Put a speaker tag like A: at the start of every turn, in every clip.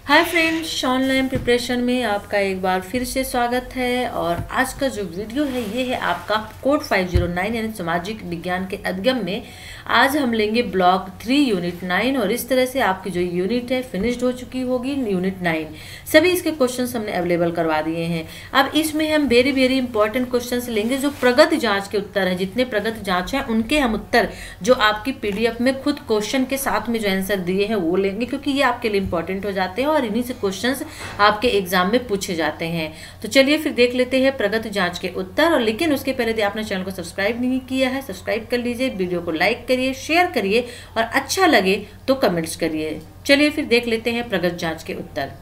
A: Hi friends, online preparation में आपका एक बार फिर से स्वागत है। और आज का जो वीडियो है ये है आपका कोड 509 यानी सामाजिक विज्ञान के अधिगम में। आज हम लेंगे ब्लॉक 3 यूनिट 9 और इस तरह से आपकी जो यूनिट है फिनिश्ड हो चुकी होगी। यूनिट 9 सभी इसके क्वेश्चंस हमने अवेलेबल करवा दिए हैं। अब इसमें हम वेरी इंपॉर्टेंट क्वेश्चंस लेंगे जो प्रगति जाँच के उत्तर हैं। जितने प्रगति जाँच हैं उनके हम उत्तर जो आपकी PDF में खुद क्वेश्चन के साथ में जो आंसर दिए हैं वो लेंगे, क्योंकि ये आपके लिए इंपॉर्टेंट हो जाते हैं और इन्हीं से क्वेश्चंस आपके एग्जाम में पूछे जाते हैं। तो चलिए फिर देख लेते हैं प्रगति जांच के उत्तर। और लेकिन उसके पहले यदि आपने चैनल को सब्सक्राइब नहीं किया है, सब्सक्राइब कर लीजिए, वीडियो को लाइक करिए, शेयर करिए और अच्छा लगे तो कमेंट्स करिए। चलिए फिर देख लेते हैं प्रगति जांच के उत्तर।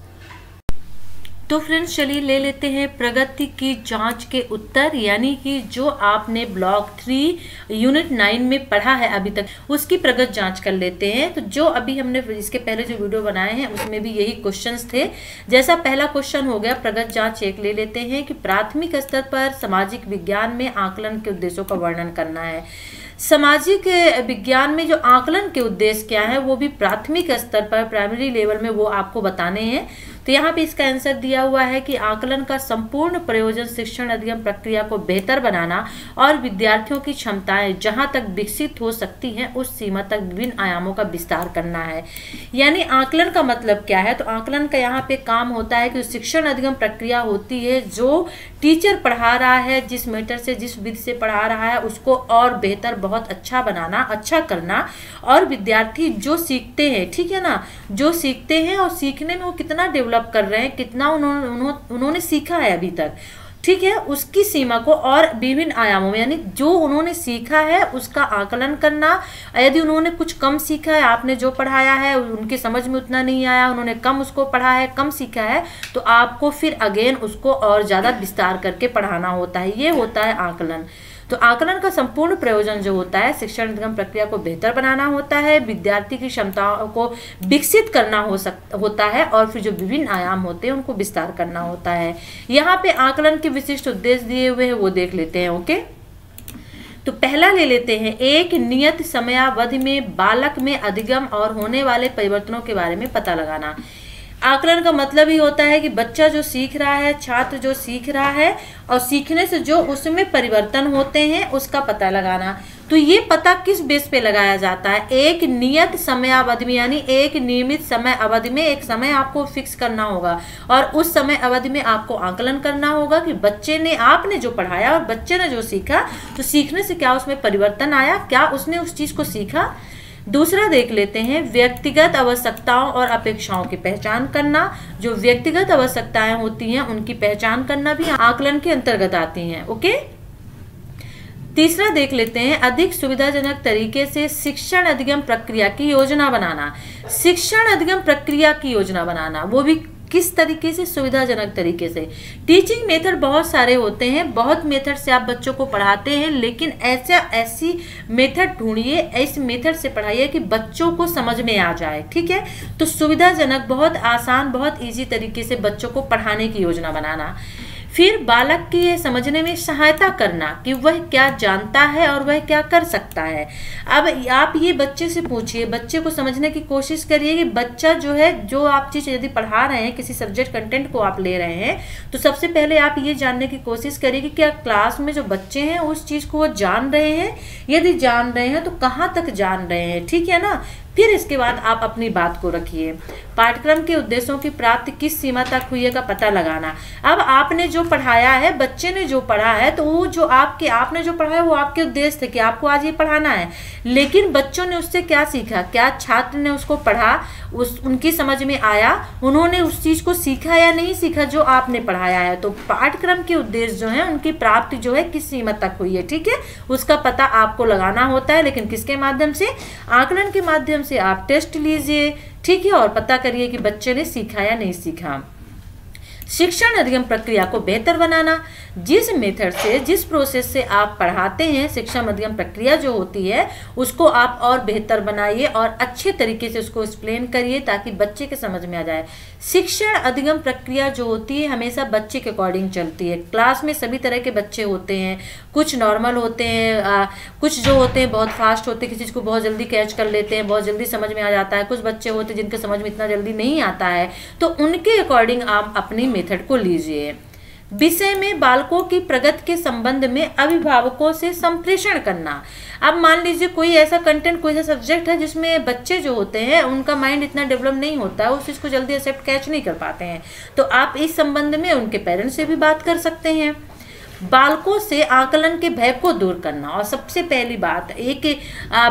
A: तो फ्रेंड्स चलिए ले लेते हैं प्रगति की जांच के उत्तर, यानी कि जो आपने ब्लॉक 3 यूनिट 9 में पढ़ा है अभी तक उसकी प्रगति जांच कर लेते हैं। तो जो अभी हमने इसके पहले जो वीडियो बनाए हैं उसमें भी यही क्वेश्चंस थे। जैसा पहला क्वेश्चन हो गया, प्रगति जांच 1 ले लेते हैं कि प्राथमिक स्तर पर सामाजिक विज्ञान में आकलन के उद्देश्यों का वर्णन करना है। सामाजिक विज्ञान में जो आकलन के उद्देश्य क्या है वो भी प्राथमिक स्तर पर, प्राइमरी लेवल में वो आपको बताने हैं। तो यहाँ पे इसका आंसर दिया हुआ है कि आकलन का संपूर्ण प्रयोजन शिक्षण अधिगम प्रक्रिया को बेहतर बनाना और विद्यार्थियों की क्षमताएं जहां तक विकसित हो सकती हैं उस सीमा तक विभिन्न आयामों का विस्तार करना है। यानी आकलन का मतलब क्या है? तो आकलन का यहाँ पे काम होता है कि शिक्षण अधिगम प्रक्रिया होती है जो टीचर पढ़ा रहा है, जिस मेथड से, जिस विधि से पढ़ा रहा है उसको और बेहतर, बहुत अच्छा बनाना, अच्छा करना। और विद्यार्थी जो सीखते हैं, ठीक है ना, जो सीखते हैं और सीखने में वो कितना डेवलप कर रहे हैं, कितना उन्होंने सीखा है अभी तक, ठीक है, उसकी सीमा को और विभिन्न आयामों में, यानी जो उन्होंने सीखा है उसका आकलन करना। यदि उन्होंने कुछ कम सीखा है, आपने जो पढ़ाया है उनकी समझ में उतना नहीं आया, उन्होंने कम उसको पढ़ा है, कम सीखा है, तो आपको फिर अगेन उसको और ज़्यादा विस्तार करके पढ़ाना होता है। ये होता है आकलन। तो आकलन का संपूर्ण प्रयोजन जो होता है शिक्षण अधिगम प्रक्रिया को बेहतर बनाना होता है, विद्यार्थी की क्षमताओं को विकसित करना होता है और फिर जो विभिन्न आयाम होते हैं उनको विस्तार करना होता है। यहाँ पे आकलन के विशिष्ट उद्देश्य दिए हुए हैं, वो देख लेते हैं। ओके, तो पहला ले लेते हैं, एक नियत समयावधि में बालक में अधिगम और होने वाले परिवर्तनों के बारे में पता लगाना। आकलन का मतलब ही होता है कि बच्चा जो सीख रहा है, छात्र जो सीख रहा है और सीखने से जो उसमें परिवर्तन होते हैं उसका पता लगाना। तो ये पता किस बेस पे लगाया जाता है? एक नियत समयावधि में, यानी एक नियमित समय अवधि में एक समय आपको फिक्स करना होगा और उस समय अवधि में आपको आकलन करना होगा कि बच्चे ने, आपने जो पढ़ाया और बच्चे ने जो सीखा, तो सीखने से क्या उसमें परिवर्तन आया, क्या उसने उस चीज़ को सीखा। दूसरा देख लेते हैं, व्यक्तिगत आवश्यकताओं और अपेक्षाओं की पहचान करना। जो व्यक्तिगत आवश्यकताएं होती हैं उनकी पहचान करना भी आकलन के अंतर्गत आती हैं। ओके, तीसरा देख लेते हैं, अधिक सुविधाजनक तरीके से शिक्षण अधिगम प्रक्रिया की योजना बनाना। शिक्षण अधिगम प्रक्रिया की योजना बनाना, वो भी किस तरीके से? सुविधाजनक तरीके से। टीचिंग मेथड बहुत सारे होते हैं, बहुत मेथड से आप बच्चों को पढ़ाते हैं, लेकिन ऐसी मेथड ढूंढिए, ऐसे मेथड से पढ़ाइए कि बच्चों को समझ में आ जाए, ठीक है। तो सुविधाजनक, बहुत आसान, बहुत इजी तरीके से बच्चों को पढ़ाने की योजना बनाना। फिर बालक की ये समझने में सहायता करना कि वह क्या जानता है और वह क्या कर सकता है। अब आप ये बच्चे से पूछिए, बच्चे को समझने की कोशिश करिए कि बच्चा जो है, जो आप चीज़ यदि पढ़ा रहे हैं, किसी सब्जेक्ट कंटेंट को आप ले रहे हैं, तो सबसे पहले आप ये जानने की कोशिश करिए कि क्या क्लास में जो बच्चे हैं उस चीज़ को वो जान रहे हैं। यदि जान रहे हैं तो कहाँ तक जान रहे हैं, ठीक है ना। फिर इसके बाद आप अपनी बात को रखिए। पाठ्यक्रम के उद्देश्यों की प्राप्ति किस सीमा तक हुई है का पता लगाना। अब आपने जो पढ़ाया है, बच्चे ने जो पढ़ा है, तो वो जो आपने जो पढ़ा है वो आपके उद्देश्य थे कि आपको आज ये पढ़ाना है, लेकिन बच्चों ने उससे क्या सीखा, क्या छात्र ने उसको पढ़ा, उनकी समझ में आया, उन्होंने उस चीज़ को सीखा या नहीं सीखा जो आपने पढ़ाया है। तो पाठ्यक्रम के उद्देश्य जो है उनकी प्राप्ति जो है किस सीमा तक हुई है, ठीक है, उसका पता आपको लगाना होता है। लेकिन किसके माध्यम से? आकलन के माध्यम से आप टेस्ट लीजिए, ठीक है, और पता करिए कि बच्चे ने सीखा या नहीं सीखा। शिक्षण अधिगम प्रक्रिया को बेहतर बनाना, जिस मेथड से, जिस प्रोसेस से आप पढ़ाते हैं, शिक्षण अधिगम प्रक्रिया जो होती है उसको आप और बेहतर बनाइए और अच्छे तरीके से उसको एक्सप्लेन करिए ताकि बच्चे के समझ में आ जाए। शिक्षण अधिगम प्रक्रिया जो होती है हमेशा बच्चे के अकॉर्डिंग चलती है। क्लास में सभी तरह के बच्चे होते हैं, कुछ नॉर्मल होते हैं, कुछ जो होते हैं बहुत फास्ट होते हैं, किसी चीज़ को बहुत जल्दी कैच कर लेते हैं, बहुत जल्दी समझ में आ जाता है, कुछ बच्चे होते हैं जिनके समझ में इतना जल्दी नहीं आता है, तो उनके अकॉर्डिंग आप अपनी मेथड को लीजिए। विषय में बालकों की प्रगति के संबंध में अभिभावकों से संप्रेषण करना। अब मान लीजिए कोई ऐसा कंटेंट, कोई ऐसा सब्जेक्ट है जिसमें बच्चे जो होते हैं उनका माइंड इतना डेवलप नहीं होता है, उस चीज़ को जल्दी एक्सेप्ट कैच नहीं कर पाते हैं, तो आप इस संबंध में उनके पेरेंट्स से भी बात कर सकते हैं। बालकों से आकलन के भय को दूर करना। और सबसे पहली बात, एक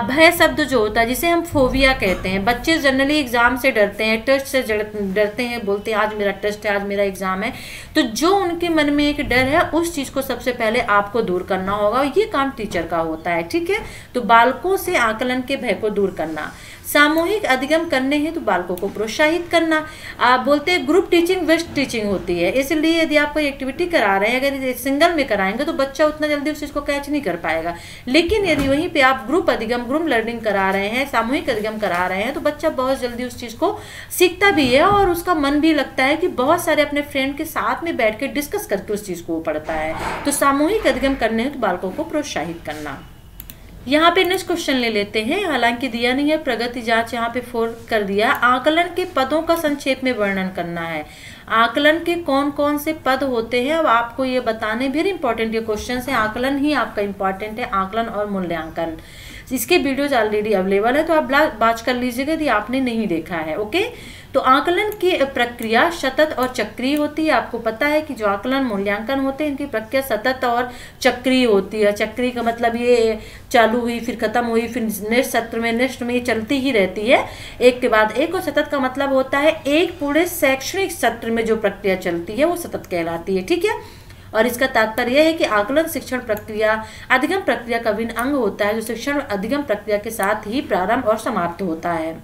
A: भय शब्द जो होता है जिसे हम फोबिया कहते हैं, बच्चे जनरली एग्जाम से डरते हैं, टेस्ट से डरते हैं, बोलते हैं आज मेरा टेस्ट है, आज मेरा एग्जाम है, तो जो उनके मन में एक डर है उस चीज़ को सबसे पहले आपको दूर करना होगा, ये काम टीचर का होता है। ठीक है, तो बालकों से आकलन के भय को दूर करना। सामूहिक अधिगम करने हैं तो बालकों को प्रोत्साहित करना। आप बोलते हैं ग्रुप टीचिंग बेस्ट टीचिंग होती है, इसलिए यदि आप कोई एक्टिविटी करा रहे हैं, अगर सिंगल में कराएंगे तो बच्चा उतना जल्दी उस चीज़ को कैच नहीं कर पाएगा, लेकिन यदि वहीं पे आप ग्रुप अधिगम, ग्रुप लर्निंग करा रहे हैं, सामूहिक अधिगम करा रहे हैं, तो बच्चा बहुत जल्दी उस चीज़ को सीखता भी है और उसका मन भी लगता है कि बहुत सारे अपने फ्रेंड के साथ में बैठ के डिस्कस करके उस चीज़ को पढ़ता है। तो सामूहिक अधिगम करने हैं तो बालकों को प्रोत्साहित करना। यहाँ पे नेक्स्ट क्वेश्चन ले लेते हैं, हालांकि दिया नहीं है, प्रगति जांच यहाँ पे 4 कर दिया। आकलन के पदों का संक्षेप में वर्णन करना है। आकलन के कौन कौन से पद होते हैं अब आपको ये बताने, वेरी इंपॉर्टेंट ये क्वेश्चन है। आकलन ही आपका इंपॉर्टेंट है, आकलन और मूल्यांकन। इसके वीडियोज ऑलरेडी अवेलेबल है तो आप बात कर लीजिएगा यदि आपने नहीं देखा है। ओके, तो आकलन की प्रक्रिया सतत और चक्रीय होती है। आपको पता है कि जो आकलन मूल्यांकन होते हैं इनकी प्रक्रिया सतत और चक्रीय होती है। चक्रीय का मतलब ये चालू हुई, फिर खत्म हुई, फिर नेक्स्ट सत्र में, नेक्स्ट में, ये चलती ही रहती है एक के बाद एक। और सतत का मतलब होता है एक पूरे शैक्षणिक सत्र में जो प्रक्रिया चलती है वो सतत कहलाती है। ठीक है, और इसका तात्पर्य यह है कि आकलन शिक्षण प्रक्रिया अधिगम प्रक्रिया का भिन्न अंग होता है जो शिक्षण अधिगम प्रक्रिया के साथ ही प्रारंभ और समाप्त होता है।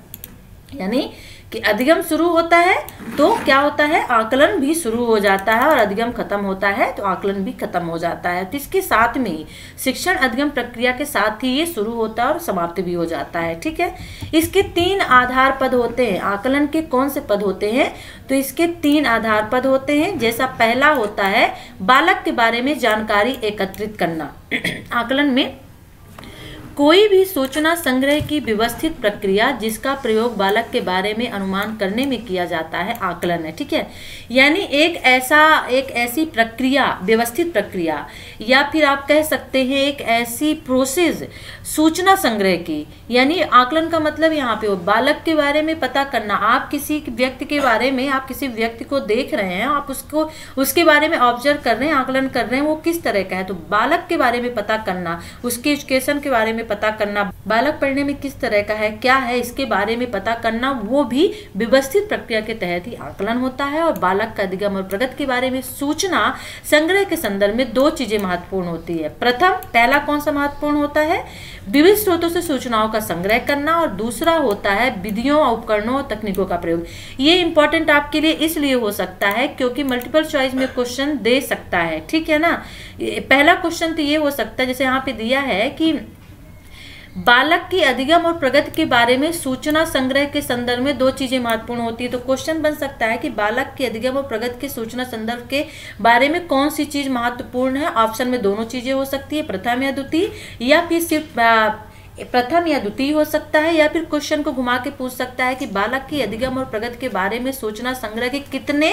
A: यानी कि अधिगम शुरू होता है तो क्या होता है, आकलन भी शुरू हो जाता है, और अधिगम खत्म होता है तो आकलन भी खत्म हो जाता है। तो इसके साथ में ही शिक्षण अधिगम प्रक्रिया के साथ ही ये शुरू होता है और समाप्त भी हो जाता है। ठीक है, इसके 3 आधार पद होते हैं। आकलन के कौन से पद होते हैं, तो इसके 3 आधार पद होते हैं। जैसा पहला होता है बालक के बारे में जानकारी एकत्रित करना। आकलन में कोई भी सूचना संग्रह की व्यवस्थित प्रक्रिया जिसका प्रयोग बालक के बारे में अनुमान करने में किया जाता है आकलन है। ठीक है, यानी एक ऐसी प्रक्रिया, व्यवस्थित प्रक्रिया, या फिर आप कह सकते हैं एक ऐसी प्रोसेस सूचना संग्रह की। यानी आकलन का मतलब यहाँ पे बालक के बारे में पता करना। आप किसी व्यक्ति के बारे में, आप किसी व्यक्ति को देख रहे हैं, आप उसको, उसके बारे में ऑब्जर्व कर रहे हैं, आकलन कर रहे हैं, वो किस तरह का है, तो बालक के बारे में पता करना, उसके एजुकेशन के बारे में पता करना, बालक पढ़ने में किस तरह का है, क्या है, इसके बारे में पता करना, वो भी व्यवस्थित प्रक्रिया के तहत ही आकलन होता है। और बालक का अधिगम और प्रगति के बारे में सूचना संग्रह के संदर्भ में 2 चीजें महत्वपूर्ण होती है। पहला कौन सा महत्वपूर्ण होता है, विविध स्रोतों से सूचनाओं का संग्रह करना, और दूसरा होता है विधियों, उपकरणों और तकनीकों का प्रयोग। ये इंपॉर्टेंट आपके लिए इसलिए हो सकता है क्योंकि मल्टीपल चॉइस में क्वेश्चन दे सकता है। ठीक है ना, पहला क्वेश्चन तो ये हो सकता है, जैसे यहाँ पे दिया है कि बालक की अधिगम और प्रगति के बारे में सूचना संग्रह के संदर्भ में 2 चीजें महत्वपूर्ण होती है। तो क्वेश्चन बन सकता है कि बालक की अधिगम और प्रगति के सूचना संदर्भ के बारे में कौन सी चीज महत्वपूर्ण है। ऑप्शन में दोनों चीजें हो सकती है, प्रथम या द्वितीय, या फिर सिर्फ प्रथम या द्वितीय हो सकता है, या फिर क्वेश्चन को घुमा के पूछ सकता है कि बालक की अधिगम और प्रगति के बारे में सूचना संग्रह के कितने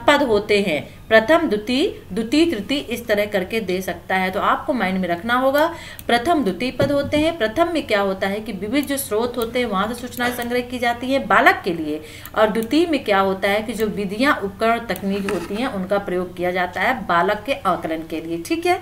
A: पद होते हैं, प्रथम, द्वितीय, तृतीय, इस तरह करके दे सकता है। तो आपको माइंड में रखना होगा प्रथम द्वितीय पद होते हैं। प्रथम में क्या होता है कि विविध जो स्रोत होते हैं वहां से सूचनाएं संग्रह की जाती है बालक के लिए, और द्वितीय में क्या होता है कि जो विधियां, उपकरण, तकनीक होती हैं उनका प्रयोग किया जाता है बालक के आकलन के लिए। ठीक है,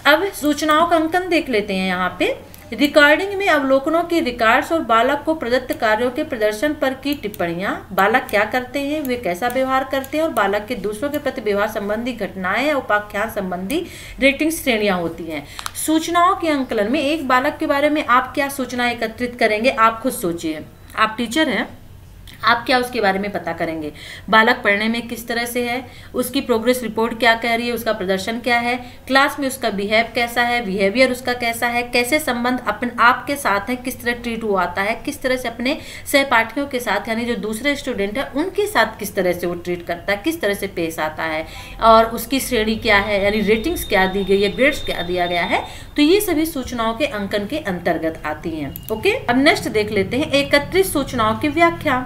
A: अब सूचनाओं का अंकन देख लेते हैं। यहाँ पे रिकॉर्डिंग में अवलोकनों के रिकॉर्ड्स और बालक को प्रदत्त कार्यों के प्रदर्शन पर की टिप्पणियां, बालक क्या करते हैं, वे कैसा व्यवहार करते हैं, और बालक के दूसरों के प्रति व्यवहार संबंधी घटनाएं या उपाख्यान संबंधी रेटिंग श्रेणियां होती हैं। सूचनाओं के अंकलन में एक बालक के बारे में आप क्या सूचना एकत्रित करेंगे, आप खुद सोचिए। आप टीचर हैं, आप क्या उसके बारे में पता करेंगे, बालक पढ़ने में किस तरह से है, उसकी प्रोग्रेस रिपोर्ट क्या कह रही है, उसका प्रदर्शन क्या है, क्लास में उसका बिहेव कैसा है, बिहेवियर उसका कैसा है, कैसे संबंध अपने आपके साथ है, किस तरह ट्रीट हुआ आता है, किस तरह से अपने सहपाठियों के साथ यानी जो दूसरे स्टूडेंट है उनके साथ किस तरह से वो ट्रीट करता है, किस तरह से पेश आता है, और उसकी श्रेणी क्या है यानी रेटिंग्स क्या दी गई है, ग्रेड्स क्या दिया गया है। तो ये सभी सूचनाओं के अंकन के अंतर्गत आती हैं। ओके, अब नेक्स्ट देख लेते हैं एकत्रित सूचनाओं की व्याख्या।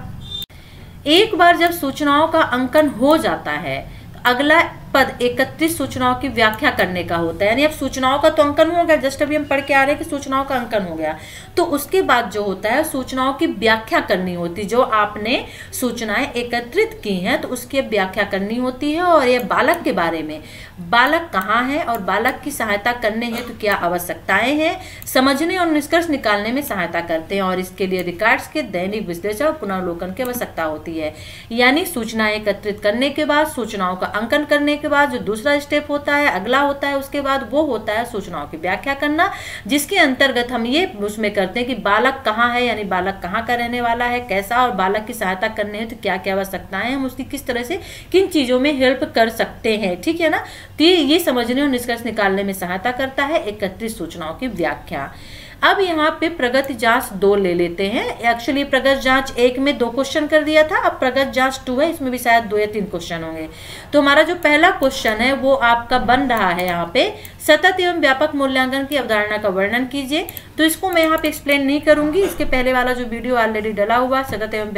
A: एक बार जब सूचनाओं का अंकन हो जाता है तो अगला पद एकत्रित सूचनाओं की व्याख्या करने का होता है। यानी अब सूचनाओं का तो अंकन हो गया, जस्ट अभी हम पढ़ के आ रहे हैं कि सूचनाओं का अंकन हो गया, तो उसके बाद जो होता है सूचनाओं की व्याख्या करनी होती है। जो आपने सूचनाएं एकत्रित की हैं तो उसकी व्याख्या करनी होती है, और ये बालक के बारे में, बालक कहाँ है और बालक की सहायता करने हेतु तो क्या आवश्यकताएं हैं, समझने और निष्कर्ष निकालने में सहायता करते हैं, और इसके लिए रिकॉर्ड्स के दैनिक विश्लेषण और पुनर्लोकन की आवश्यकता होती है। यानी सूचनाएं एकत्रित करने के बाद सूचनाओं का अंकन करने के बाद जो दूसरा स्टेप होता है, अगला होता है, उसके बाद वो होता है सूचनाओं की व्याख्या करना, जिसके अंतर्गत हम ये उसमें करते हैं कि बालक कहाँ है यानी बालक कहाँ का रहने वाला है, कैसा, और बालक की सहायता करने है तो क्या क्या आवश्यकताएं, हम उसकी किस तरह से किन चीजों में हेल्प कर सकते हैं। ठीक है ना, तो ये समझने और निष्कर्ष निकालने में सहायता करता है एकत्रित सूचनाओं की व्याख्या। अब यहाँ पे प्रगति जांच 2 ले लेते हैं। एक्चुअली प्रगति जांच 1 में 2 क्वेश्चन कर दिया था, अब प्रगति जांच 2 है, इसमें भी शायद 2 या 3 क्वेश्चन होंगे। तो हमारा जो पहला क्वेश्चन है वो आपका बन रहा है यहाँ पे, सतत एवं व्यापक मूल्यांकन की अवधारणा का वर्णन कीजिए। तो इसको मैं यहाँ पे एक्सप्लेन नहीं करूंगी, इसके पहले वाला जो वीडियो ऑलरेडी डला हुआ सतत एवं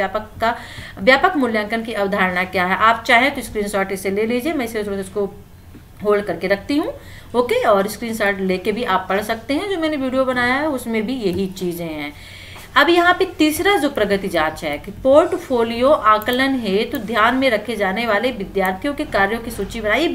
A: व्यापक मूल्यांकन की अवधारणा क्या है, आप चाहें तो स्क्रीनशॉट इसे ले लीजिए, मैं इसको होल्ड करके रखती हूँ। ओके, और स्क्रीनशॉट लेके भी आप पढ़ सकते हैं, जो मैंने वीडियो बनाया है उसमें भी यही चीजें हैं। अब यहाँ पे तीसरा जो प्रगति जांच है कि पोर्टफोलियो आकलन है तो ध्यान में रखे जाने वाले विद्यार्थियों के कार्यों की सूची बनाइए।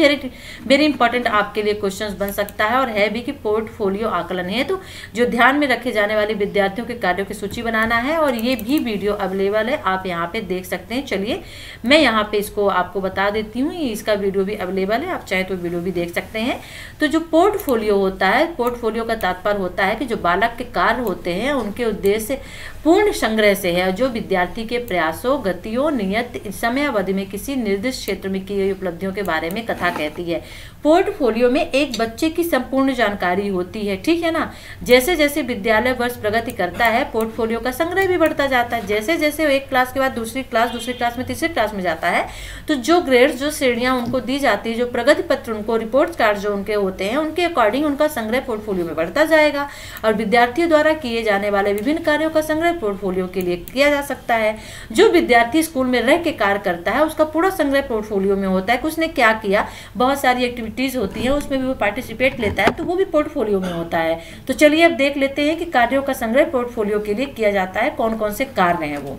A: वेरी इंपॉर्टेंट आपके लिए क्वेश्चंस बन सकता है और है भी कि पोर्टफोलियो आकलन है तो जो ध्यान में रखे जाने वाले विद्यार्थियों के कार्यों की सूची बनाना है, और ये भी वीडियो अवेलेबल है, आप यहाँ पे देख सकते हैं। चलिए मैं यहाँ पे इसको आपको बता देती हूँ, इसका वीडियो भी अवेलेबल है, आप चाहे तो वीडियो भी देख सकते हैं। तो जो पोर्टफोलियो होता है, पोर्टफोलियो का तात्पर्य होता है कि जो बालक के कार्य होते हैं उनके उद्देश्य पूर्ण संग्रह से है, जो विद्यार्थी के प्रयासों, गतियों, नियत समय अवधि में किसी निर्दिष्ट क्षेत्र में की गई उपलब्धियों के बारे में कथा कहती है। पोर्टफोलियो में एक बच्चे की संपूर्ण जानकारी होती है। ठीक है ना, जैसे जैसे विद्यालय वर्ष प्रगति करता है पोर्टफोलियो का संग्रह भी बढ़ता जाता है। जैसे जैसे एक क्लास के बाद दूसरी क्लास में तीसरी क्लास में जाता है तो जो ग्रेड्स, जो श्रेणियां उनको दी जाती है, जो प्रगति पत्र उनको, रिपोर्ट कार्ड जो उनके होते हैं, उनके अकॉर्डिंग उनका संग्रह पोर्टफोलियो में बढ़ता जाएगा। और विद्यार्थियों द्वारा किए जाने वाले विभिन्न कार्यों का संग्रह पोर्टफोलियो के लिए किया जा सकता है। जो विद्यार्थी स्कूल में रह के कार्य करता है उसका पूरा संग्रह पोर्टफोलियो में होता है कि उसने क्या किया, बहुत सारी एक्टिविटीज होती है उसमें भी वो पार्टिसिपेट लेता है तो वो भी पोर्टफोलियो में होता है। तो चलिए अब देख लेते हैं कि कार्यों का संग्रह पोर्टफोलियो के लिए किया जाता है, कौन कौन से कार्य हैं वो।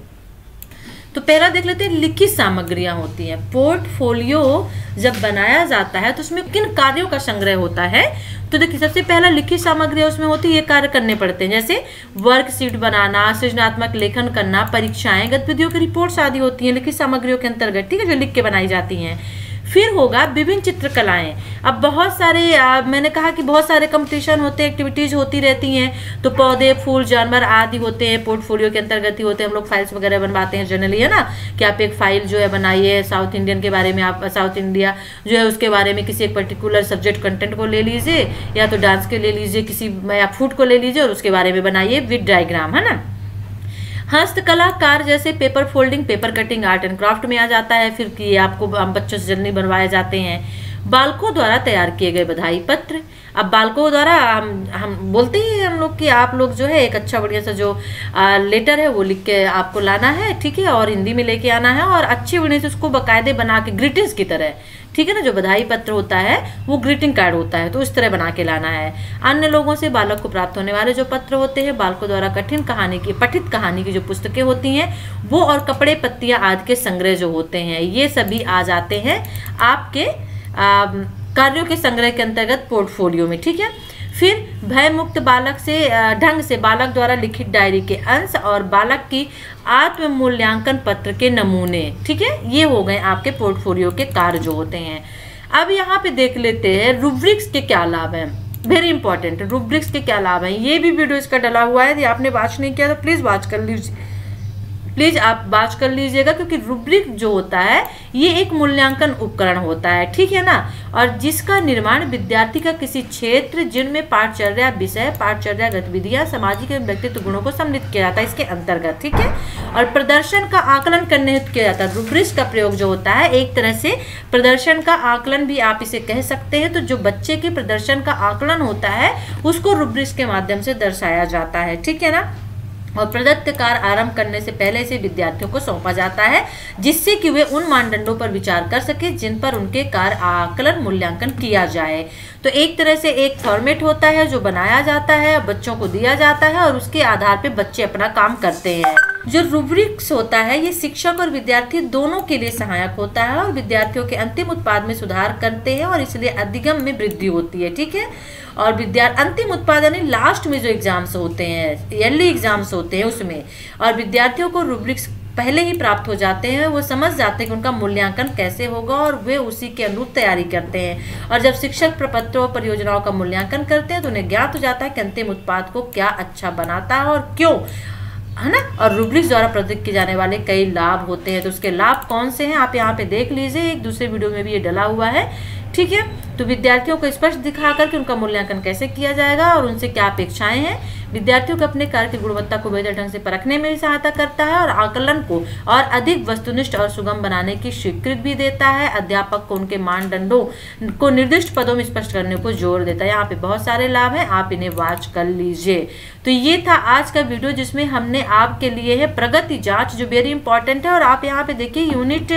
A: तो पहला देख लेते हैं, लिखित सामग्रियां होती हैं। पोर्टफोलियो जब बनाया जाता है तो उसमें किन कार्यों का संग्रह होता है, तो देखिए सबसे पहला लिखित सामग्री उसमें होती है, ये कार्य करने पड़ते हैं, जैसे वर्कशीट बनाना, सृजनात्मक लेखन करना, परीक्षाएं, गतिविधियों की रिपोर्ट्स आदि होती हैं लिखित सामग्रियों के अंतर्गत। ठीक है, जो लिख के बनाई जाती हैं। फिर होगा विभिन्न चित्रकलाएं। अब बहुत सारे मैंने कहा कि बहुत सारे कंपटीशन होते हैं, एक्टिविटीज होती रहती हैं, तो पौधे, फूल, जानवर आदि होते हैं, पोर्टफोलियो के अंतर्गत ही होते हैं। हम लोग फाइल्स वगैरह बनवाते हैं जनरली, है ना, कि आप एक फाइल जो है बनाइए साउथ इंडियन के बारे में, आप साउथ इंडिया जो है उसके बारे में किसी एक पर्टिकुलर सब्जेक्ट कंटेंट को ले लीजिए, या तो डांस के ले लीजिए, किसी या फूड को ले लीजिए और उसके बारे में बनाइए विद डायग्राम, है ना। हस्तकला कार्य जैसे paper folding, paper cutting art and craft में आ जाता है। फिर कि आपको बच्चों से जनरली बनवाए जाते हैं। बालकों द्वारा तैयार किए गए बधाई पत्र। अब बालकों द्वारा हम बोलते हैं हम लोग कि आप लोग जो है एक अच्छा बढ़िया सा जो लेटर है वो लिख के आपको लाना है, ठीक है, और हिंदी में लेके आना है और अच्छी बढ़िया से उसको बाकायदे बना के ग्रीटिंग्स की तरह, ठीक है ना, जो बधाई पत्र होता है वो ग्रीटिंग कार्ड होता है, तो इस तरह बना के लाना है। अन्य लोगों से बालक को प्राप्त होने वाले जो पत्र होते हैं, बालकों द्वारा पठित कहानी की जो पुस्तकें होती हैं वो, और कपड़े, पत्तियां आदि के संग्रह जो होते हैं, ये सभी आ जाते हैं आपके कार्यों के संग्रह के अंतर्गत पोर्टफोलियो में। ठीक है, फिर भय मुक्त बालक से ढंग से बालक द्वारा लिखित डायरी के अंश और बालक की आत्म मूल्यांकन पत्र के नमूने, ठीक है, ये हो गए आपके पोर्टफोलियो के कार्य जो होते हैं। अब यहाँ पे देख लेते हैं रूब्रिक्स के क्या लाभ हैं। वेरी इंपॉर्टेंट, रूब्रिक्स के क्या लाभ हैं, ये भी वीडियो इसका डला हुआ है, यदि आपने वॉच नहीं किया तो प्लीज वॉच कर लीजिए। प्लीज आप बात कर लीजिएगा, क्योंकि रूब्रिक जो होता है ये एक मूल्यांकन उपकरण होता है, ठीक है ना, और जिसका निर्माण विद्यार्थी का किसी क्षेत्र जिनमें पाठचर्या विषय, पाठचर्या गतिविधियां, सामाजिक एवं व्यक्तित्व गुणों को सम्मिलित किया जाता है इसके अंतर्गत, ठीक है, और प्रदर्शन का आकलन करने हेतु किया जाता है। रूब्रिक्स का प्रयोग जो होता है एक तरह से प्रदर्शन का आकलन भी आप इसे कह सकते हैं। तो जो बच्चे के प्रदर्शन का आकलन होता है उसको रूब्रिक्स के माध्यम से दर्शाया जाता है, ठीक है ना, और प्रदत्त कार्य आरंभ करने से पहले से विद्यार्थियों को सौंपा जाता है, जिससे कि वे उन मानदंडों पर विचार कर सके जिन पर उनके कार्य आकलन मूल्यांकन किया जाए। तो एक तरह से एक फॉर्मेट होता है जो बनाया जाता है, बच्चों को दिया जाता है और उसके आधार पर बच्चे अपना काम करते हैं। जो रूब्रिक्स होता है ये शिक्षक और विद्यार्थी दोनों के लिए सहायक होता है और विद्यार्थियों के अंतिम उत्पाद में सुधार करते हैं और इसलिए अधिगम में वृद्धि होती है, ठीक है। और अंतिम उत्पाद यानी लास्ट में जो एग्जाम्स होते हैं, ईयरली एग्जाम्स होते हैं उसमें, और विद्यार्थियों को रूब्रिक्स पहले ही प्राप्त हो जाते हैं, वो समझ जाते हैं कि उनका मूल्यांकन कैसे होगा और वे उसी के अनुरूप तैयारी करते हैं। और जब शिक्षक प्रपत्रों और परियोजनाओं का मूल्यांकन करते हैं तो उन्हें ज्ञात हो जाता है कि अंतिम उत्पाद को क्या अच्छा बनाता है और क्यों, है ना। और रूब्रिक्स द्वारा प्रदत्त किए जाने वाले कई लाभ होते हैं, तो उसके लाभ कौन से हैं आप यहाँ पे देख लीजिए, एक दूसरे वीडियो में भी ये डला हुआ है, ठीक है। तो विद्यार्थियों को स्पष्ट दिखाकर कि उनका मूल्यांकन कैसे किया जाएगा और उनसे क्या अपेक्षाएं हैं, विद्यार्थियों को अपने कार्य की गुणवत्ता को बेहतर ढंग से परखने में भी सहायता करता है और आकलन को और अधिक वस्तुनिष्ठ और सुगम बनाने की स्वीकृति भी देता है। अध्यापक को उनके मानदंडों को निर्दिष्ट पदों में स्पष्ट करने को जोर देता है। यहाँ पे बहुत सारे लाभ हैं, आप इन्हें वॉच कर लीजिए। तो ये था आज का वीडियो जिसमें हमने आपके लिए है प्रगति जांच जो वेरी इंपॉर्टेंट है। और आप यहाँ पे देखिए यूनिट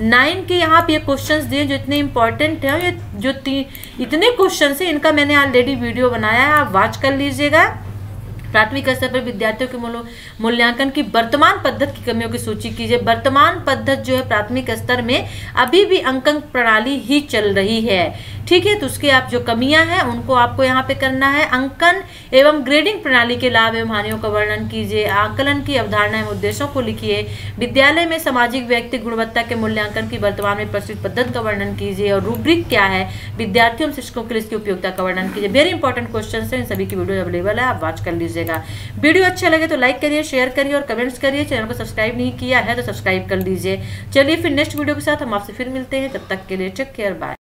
A: 9 के यहाँ पे ये क्वेश्चंस दिए जो इतने इंपॉर्टेंट है, ये जो इतने क्वेश्चन है इनका मैंने ऑलरेडी वीडियो बनाया है, आप वॉच कर लीजिएगा। प्राथमिक स्तर पर विद्यार्थियों के मूल्यांकन की वर्तमान पद्धति की कमियों की सूची कीजिए। वर्तमान पद्धति जो है प्राथमिक स्तर में अभी भी अंकन प्रणाली ही चल रही है, ठीक है। तो उसके आप जो कमियां हैं उनको आपको यहाँ पे करना है। अंकन एवं ग्रेडिंग प्रणाली के लाभ एवं हानियों का वर्णन कीजिए। आकलन की अवधारणा एवं उद्देश्यों को लिखिए। विद्यालय में सामाजिक व्यक्तिगत गुणवत्ता के मूल्यांकन की वर्तमान में प्रचलित पद्धति का वर्णन कीजिए। और रूब्रिक क्या है, विद्यार्थियों और शिक्षकों के लिए इसकी उपयोगिता का वर्णन कीजिए। वेरी इंपॉर्टेंट क्वेश्चन है, इन सभी की वीडियो अवेलेबल है, आप वॉच कर लीजिएगा। वीडियो अच्छा लगे तो लाइक करिए, शेयर करिए और कमेंट्स करिए। चैनल को सब्सक्राइब नहीं किया है तो सब्सक्राइब कर लीजिए। चलिए फिर नेक्स्ट वीडियो के साथ हम आपसे फिर मिलते हैं, तब तक के लिए टेक केयर, बाय।